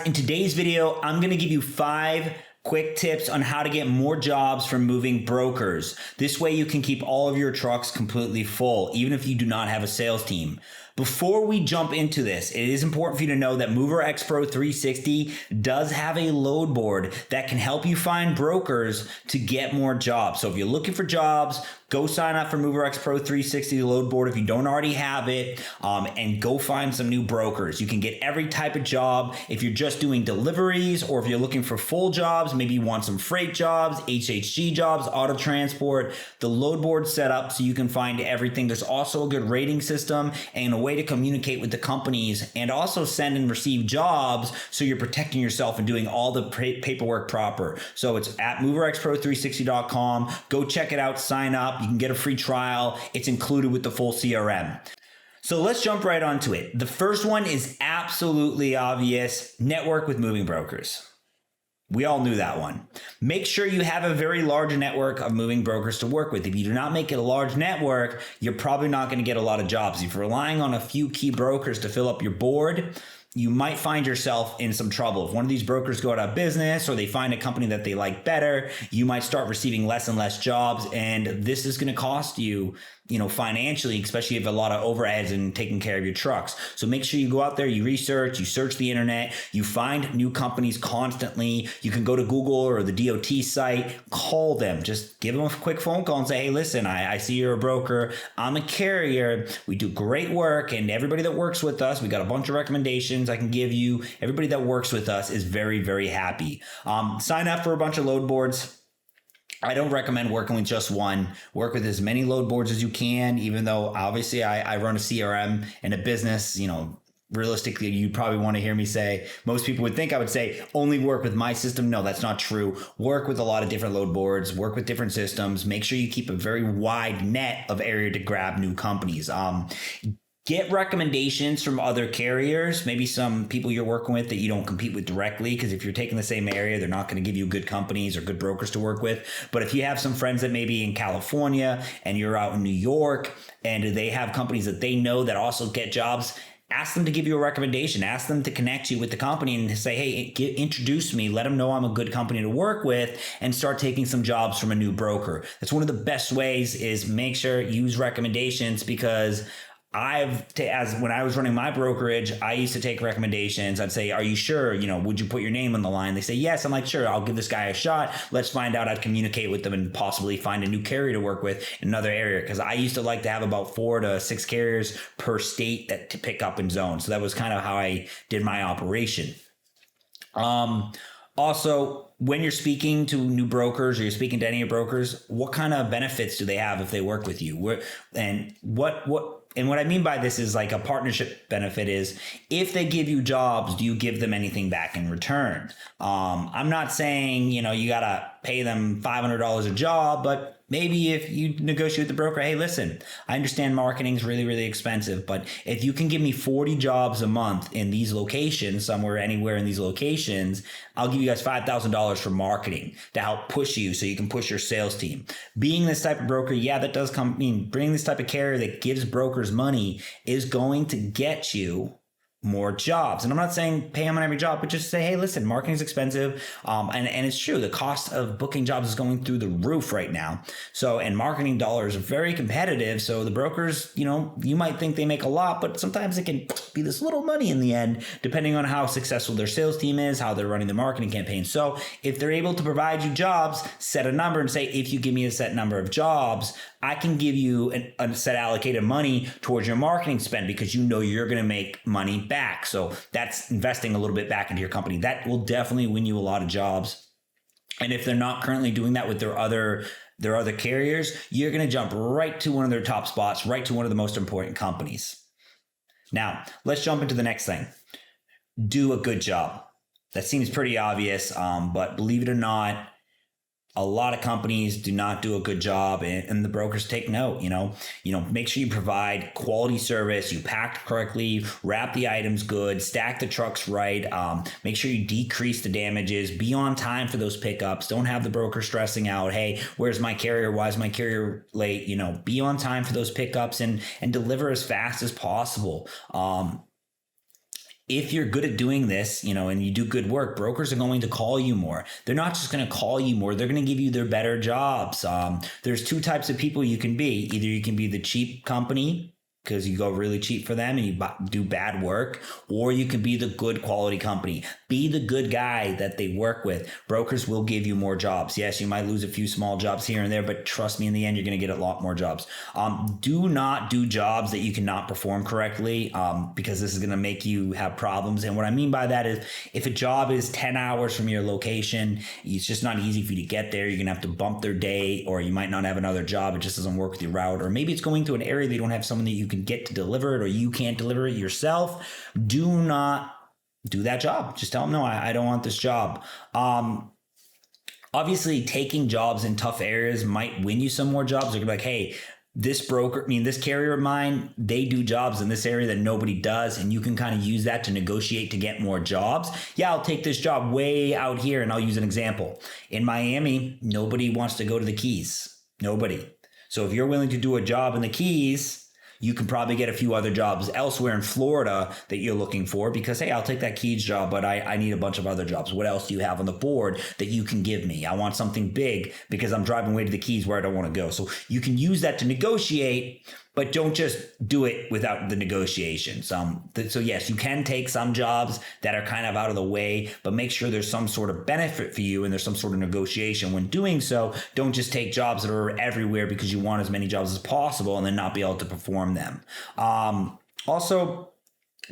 guys, in today's video, I'm going to give you 5 quick tips on how to get more jobs from moving brokers. This way you can keep all of your trucks completely full, even if you do not have a sales team. Before we jump into this, it is important for you to know that MoverXpro 360 does have a load board that can help you find brokers to get more jobs. So if you're looking for jobs, go sign up for MoverXpro 360 load board if you don't already have it, and go find some new brokers. You can get every type of job. If you're just doing deliveries, or if you're looking for full jobs, maybe you want some freight jobs, HHG jobs, auto transport, the load board's set up so you can find everything. There's also a good rating system and a way to communicate with the companies and also send and receive jobs so you're protecting yourself and doing all the paperwork proper. So it's at MoverXpro360.com. Go check it out, sign up. You can get a free trial. It's included with the full CRM. So let's jump right onto it. The first one is absolutely obvious: network with moving brokers. We all knew that one. Make sure you have a very large network of moving brokers to work with. If you do not make it a large network, you're probably not going to get a lot of jobs. If you're relying on a few key brokers to fill up your board, you might find yourself in some trouble. If one of these brokers go out of business or they find a company that they like better, you might start receiving less and less jobs. And this is going to cost you, financially, especially if you have a lot of overheads and taking care of your trucks. So make sure you go out there, you research, you search the internet, you find new companies constantly. You can go to Google or the DOT site, call them, just give them a quick phone call and say, hey, listen, I see you're a broker. I'm a carrier. We do great work. And everybody that works with us, we got a bunch of recommendations I can give you. Everybody that works with us is very, very happy. Sign up for a bunch of load boards. I don't recommend working with just one. Work with as many load boards as you can, even though obviously I run a CRM and a business. Realistically, you'd probably want to hear me say, most people would think I would say only work with my system. No, that's not true. Work with a lot of different load boards, work with different systems. Make sure you keep a very wide net of area to grab new companies. Get recommendations from other carriers, maybe some people you're working with that you don't compete with directly, because if you're taking the same area, they're not going to give you good companies or good brokers to work with. But if you have some friends that may be in California and you're out in New York and they have companies that they know that also get jobs, ask them to give you a recommendation. Ask them to connect you with the company and say, hey, introduce me. Let them know I'm a good company to work with, and start taking some jobs from a new broker. That's one of the best ways, is make sure you use recommendations, because when I was running my brokerage, I used to take recommendations. I'd say, are you sure? Would you put your name on the line? They say, yes. I'm like, sure, I'll give this guy a shot. Let's find out. I'd communicate with them and possibly find a new carrier to work with in another area. Because I used to like to have about 4 to 6 carriers per state to pick up in zone. So that was kind of how I did my operation. Also, when you're speaking to new brokers or you're speaking to any of your brokers, what kind of benefits do they have if they work with you? And what I mean by this is like a partnership benefit is, if they give you jobs, do you give them anything back in return? I'm not saying, you got to pay them $500 a job, but maybe if you negotiate with the broker, hey, listen, I understand marketing is really, really expensive, but if you can give me 40 jobs a month in these locations, anywhere in these locations, I'll give you guys $5,000 for marketing to help push you so you can push your sales team. Being this type of broker, that does bringing this type of carrier that gives brokers money is going to get you more jobs. And I'm not saying pay them on every job, but just say, hey, listen, marketing is expensive. And it's true. The cost of booking jobs is going through the roof right now. And marketing dollars are very competitive. So the brokers, you might think they make a lot, but sometimes it can be this little money in the end, depending on how successful their sales team is, how they're running the marketing campaign. So if they're able to provide you jobs, set a number and say, if you give me a set number of jobs, I can give you a set allocated money towards your marketing spend, because you're going to make money back. So that's investing a little bit back into your company. That will definitely win you a lot of jobs. And if they're not currently doing that with their other carriers, you're going to jump right to one of their top spots, right to one of the most important companies. Now, let's jump into the next thing. Do a good job. That seems pretty obvious, but believe it or not, a lot of companies do not do a good job, and the brokers take note. Make sure you provide quality service, you pack correctly, wrap the items good, stack the trucks right, make sure you decrease the damages, be on time for those pickups. Don't have the broker stressing out, hey, where's my carrier? Why is my carrier late? Be on time for those pickups and deliver as fast as possible. if you're good at doing this, and you do good work, brokers are going to call you more. They're not just going to call you more. They're going to give you their better jobs. There's two types of people you can be. Either you can be the cheap company because you go really cheap for them and you do bad work, or you can be the good quality company. Be the good guy that they work with. Brokers will give you more jobs. Yes, you might lose a few small jobs here and there, but trust me, in the end, you're going to get a lot more jobs. Do not do jobs that you cannot perform correctly, because this is going to make you have problems. And what I mean by that is, if a job is 10 hours from your location, it's just not easy for you to get there. You're going to have to bump their day, or you might not have another job. It just doesn't work with your route. Or maybe it's going to an area they don't have someone that you can get to deliver it, or you can't deliver it yourself. Do not do that job. Just tell them, no, I don't want this job. Obviously, taking jobs in tough areas might win you some more jobs. They're gonna be like, hey, this carrier of mine, they do jobs in this area that nobody does, and you can kind of use that to negotiate to get more jobs. Yeah, I'll take this job way out here, and I'll use an example. In Miami, nobody wants to go to the Keys. Nobody. So if you're willing to do a job in the Keys, you can probably get a few other jobs elsewhere in Florida that you're looking for, because, hey, I'll take that Keys job, but I need a bunch of other jobs. What else do you have on the board that you can give me? I want something big because I'm driving way to the Keys where I don't want to go. So you can use that to negotiate, but don't just do it without the negotiations. So yes, you can take some jobs that are kind of out of the way, but make sure there's some sort of benefit for you and there's some sort of negotiation when doing so. Don't just take jobs that are everywhere because you want as many jobs as possible and then not be able to perform them. Also,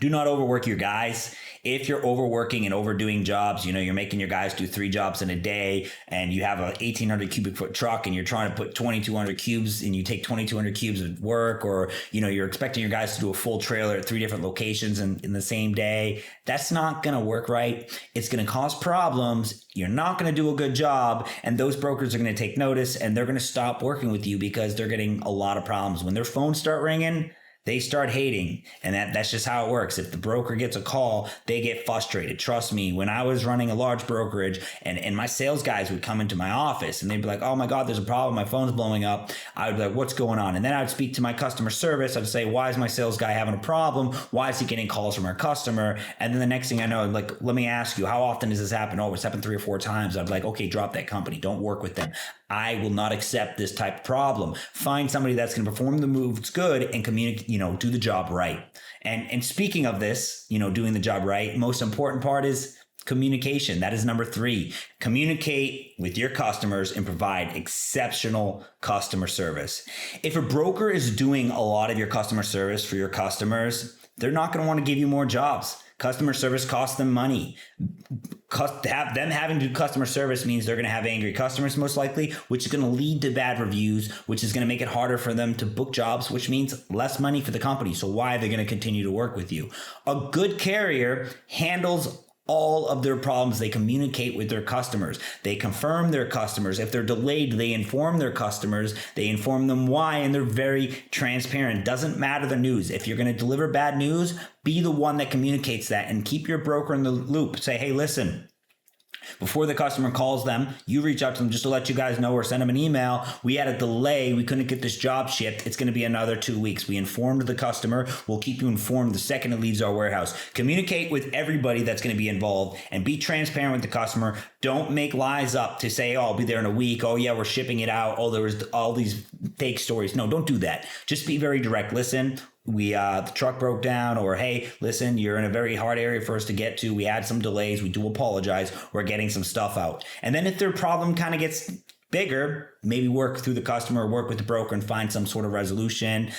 do not overwork your guys. If you're overworking and overdoing jobs, you're making your guys do 3 jobs in a day, and you have a 1,800 cubic foot truck and you're trying to put 2,200 cubes, and you take 2,200 cubes of work, or, you're expecting your guys to do a full trailer at 3 different locations in the same day. That's not going to work right. It's going to cause problems. You're not going to do a good job, and those brokers are going to take notice, and they're going to stop working with you because they're getting a lot of problems. When their phones start ringing, they start hating, and that's just how it works. If the broker gets a call, they get frustrated. Trust me, when I was running a large brokerage and my sales guys would come into my office and they'd be like, oh my God, there's a problem. My phone's blowing up. I would be like, what's going on? And then I would speak to my customer service. I'd say, why is my sales guy having a problem? Why is he getting calls from our customer? And then the next thing I know, like, let me ask you, how often does this happen? Oh, it's happened 3 or 4 times. I'd be like, okay, drop that company. Don't work with them. I will not accept this type of problem. Find somebody that's going to perform the moves good and communicate, do the job right. And speaking of this, doing the job right, most important part is communication. That is number 3. Communicate with your customers and provide exceptional customer service. If a broker is doing a lot of your customer service for your customers, they're not going to want to give you more jobs. Customer service costs them money. Them having to do customer service means they're going to have angry customers most likely, which is going to lead to bad reviews, which is going to make it harder for them to book jobs, which means less money for the company. So why are they going to continue to work with you? A good carrier handles all of their problems. They communicate with their customers. They confirm their customers. If they're delayed, they inform their customers. They inform them why, and they're very transparent. Doesn't matter the news. If you're going to deliver bad news, be the one that communicates that and keep your broker in the loop. Say, hey, listen, before the customer calls them, you reach out to them just to let you guys know, or send them an email. We had a delay. We couldn't get this job shipped. It's going to be another 2 weeks. We informed the customer. We'll keep you informed the second it leaves our warehouse. Communicate with everybody that's going to be involved and be transparent with the customer. Don't make lies up to say, oh, I'll be there in a week. Oh, yeah, we're shipping it out. Oh, there was all these fake stories. No, don't do that. Just be very direct. Listen, the truck broke down, or hey, listen, you're in a very hard area for us to get to. We had some delays. We do apologize. We're getting some stuff out. And then if their problem kind of gets bigger, maybe work through the customer, work with the broker and find some sort of resolution.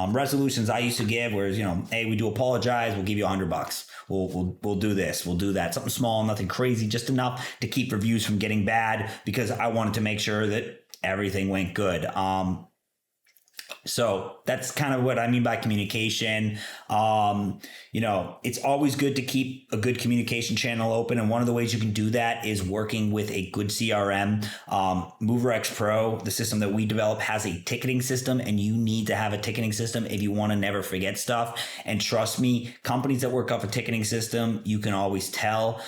Resolutions I used to give was, hey, we do apologize. We'll give you $100. We'll do this. We'll do that. Something small, nothing crazy, just enough to keep reviews from getting bad, because I wanted to make sure that everything went good. So that's kind of what I mean by communication. It's always good to keep a good communication channel open. And one of the ways you can do that is working with a good CRM. MoverXpro, the system that we develop, has a ticketing system, and you need to have a ticketing system if you want to never forget stuff. And trust me, companies that work off a ticketing system, you can always tell.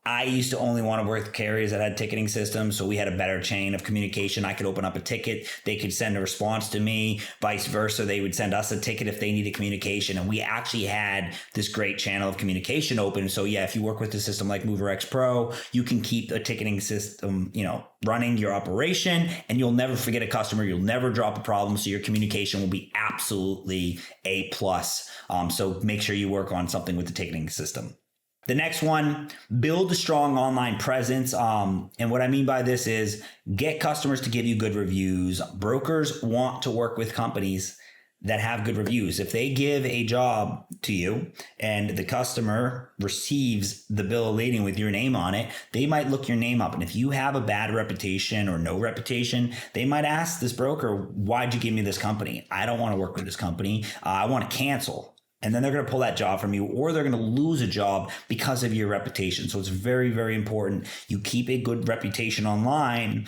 I used to only want to work with carriers that had ticketing systems, so we had a better chain of communication. I could open up a ticket, they could send a response to me, vice versa. They would send us a ticket if they needed communication, and we actually had this great channel of communication open. So yeah, if you work with a system like MoverXpro, you can keep a ticketing system, running your operation, and you'll never forget a customer. You'll never drop a problem, so your communication will be absolutely A plus. So make sure you work on something with the ticketing system. The next one, build a strong online presence. And what I mean by this is get customers to give you good reviews. Brokers want to work with companies that have good reviews. If they give a job to you and the customer receives the bill of lading with your name on it, they might look your name up. And if you have a bad reputation or no reputation, they might ask this broker, why'd you give me this company? I don't want to work with this company. I want to cancel. And then they're going to pull that job from you, or they're going to lose a job because of your reputation. So it's very, very important you keep a good reputation online,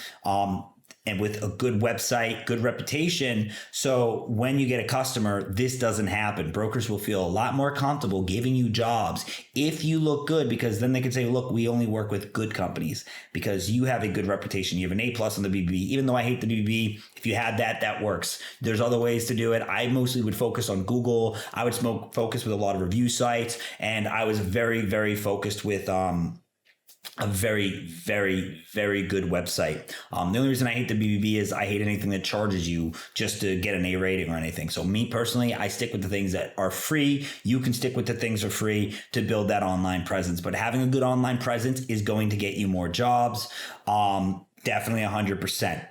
and with a good website, good reputation. So when you get a customer, this doesn't happen. Brokers will feel a lot more comfortable giving you jobs if you look good, because then they can say, look, we only work with good companies because you have a good reputation. You have an A+ on the BBB. Even though I hate the BBB, if you had that, that works. There's other ways to do it. I mostly would focus on Google. I would focus with a lot of review sites. And I was very, very focused with, a very, very, very good website. The only reason I hate the BBB is I hate anything that charges you just to get an A rating or anything. So me personally, I stick with the things that are free. You can stick with the things that are free to build that online presence. But having a good online presence is going to get you more jobs. Definitely 100%.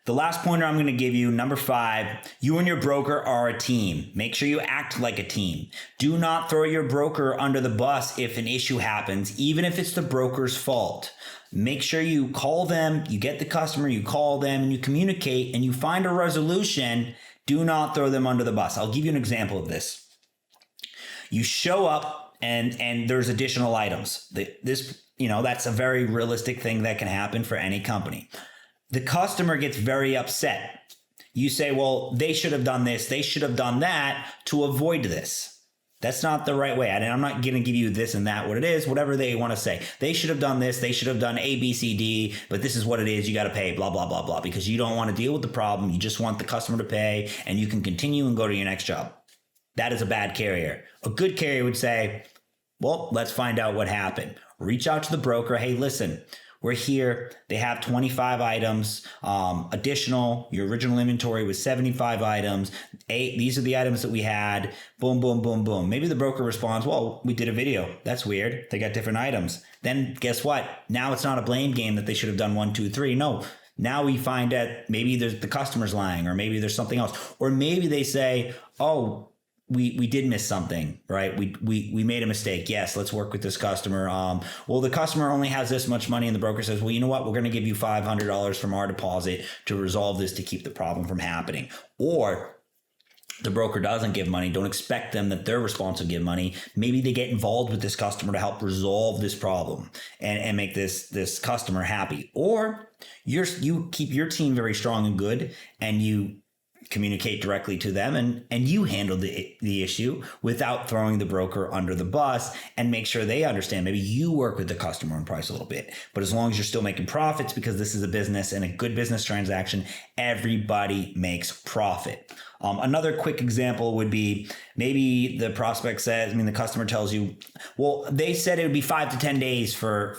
The last pointer I'm going to give you, number 5, you and your broker are a team. Make sure you act like a team. Do not throw your broker under the bus if an issue happens, even if it's the broker's fault. Make sure you call them, you get the customer, you call them, and you communicate, and you find a resolution. Do not throw them under the bus. I'll give you an example of this. You show up and there's additional items. That's a very realistic thing that can happen for any company. The customer gets very upset. You say, well, they should have done this, they should have done that to avoid this. That's not the right way. I'm not going to give you this and that, what it is, whatever they want to say. They should have done this, they should have done A, B, C, D, but this is what it is, you got to pay, blah, blah, blah, blah, because you don't want to deal with the problem. You just want the customer to pay, and you can continue and go to your next job. That is a bad carrier. A good carrier would say, well, let's find out what happened. Reach out to the broker. Hey, listen, we're here. They have 25 items additional. Your original inventory was 75 items. These are the items that we had. Boom, boom, boom, boom. Maybe the broker responds, well, we did a video. That's weird. They got different items. Then guess what? Now it's not a blame game that they should have done 1, 2, 3. No. Now we find that maybe there's the customer's lying, or maybe there's something else. Or maybe they say, oh, we did miss something, right? We made a mistake. Yes, let's work with this customer. Well, the customer only has this much money, and the broker says, well, you know what? We're going to give you $500 from our deposit to resolve this, to keep the problem from happening. Or the broker doesn't give money. Don't expect them that they're responsible to give money. Maybe they get involved with this customer to help resolve this problem and make this customer happy. Or you keep your team very strong and good, and you communicate directly to them, and you handle the issue without throwing the broker under the bus, and make sure they understand. Maybe you work with the customer on price a little bit, but as long as you're still making profits, because this is a business and a good business transaction, everybody makes profit. Another quick example would be, maybe the prospect says, the customer tells you, well, they said it would be 5 to 10 days for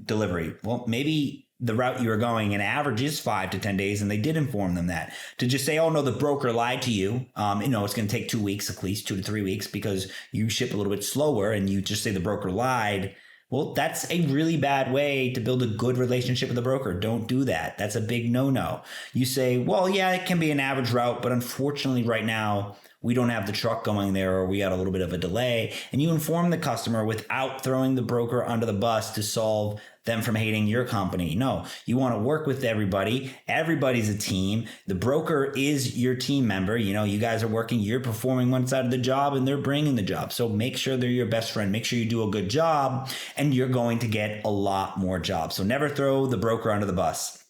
delivery. Well, maybe the route you were going, an average is 5 to 10 days, and they did inform them that. To just say, oh no, the broker lied to you, it's going to take 2 weeks, at least 2 to 3 weeks, because you ship a little bit slower, and you just say the broker lied. Well, that's a really bad way to build a good relationship with the broker. Don't do that. That's a big no-no. You say, well, yeah, it can be an average route, but unfortunately right now, we don't have the truck going there, or we got a little bit of a delay. And you inform the customer without throwing the broker under the bus to solve them from hating your company. No, you want to work with everybody. Everybody's a team. The broker is your team member. You guys are working, you're performing one side of the job, and they're bringing the job. So make sure they're your best friend. Make sure you do a good job, and you're going to get a lot more jobs. So never throw the broker under the bus.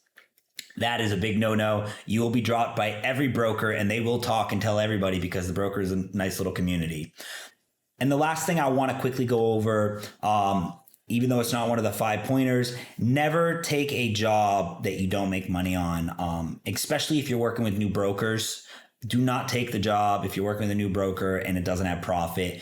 That is a big no-no. You will be dropped by every broker, and they will talk and tell everybody, because the broker is a nice little community. And the last thing I want to quickly go over, even though it's not one of the 5 pointers, never take a job that you don't make money on, especially if you're working with new brokers. Do not take the job if you're working with a new broker and it doesn't have profit.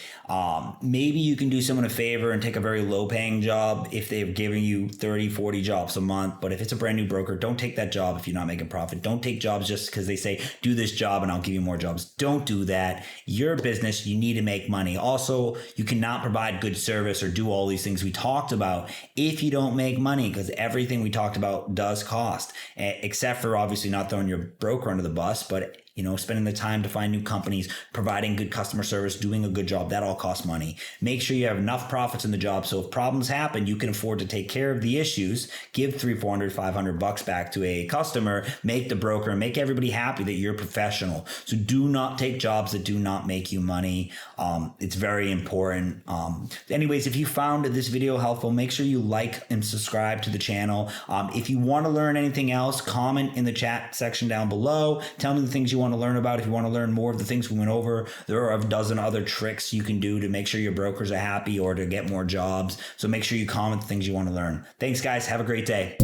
Maybe you can do someone a favor and take a very low paying job if they're giving you 30, 40 jobs a month. But if it's a brand new broker, don't take that job if you're not making profit. Don't take jobs just because they say, do this job and I'll give you more jobs. Don't do that. You're a business. You need to make money. Also, you cannot provide good service or do all these things we talked about if you don't make money, because everything we talked about does cost, except for obviously not throwing your broker under the bus, but spending the time to find new companies, providing good customer service, doing a good job, that all costs money. Make sure you have enough profits in the job so if problems happen, you can afford to take care of the issues, give $300, $400, $500 back to a customer, make the broker, and make everybody happy that you're professional. So do not take jobs that do not make you money. It's very important. Anyways, if you found this video helpful, make sure you like and subscribe to the channel. If you want to learn anything else, comment in the chat section down below. Tell me the things you want to learn about. If you want to learn more of the things we went over, there are a dozen other tricks you can do to make sure your brokers are happy or to get more jobs. So make sure you comment the things you want to learn. Thanks, guys. Have a great day.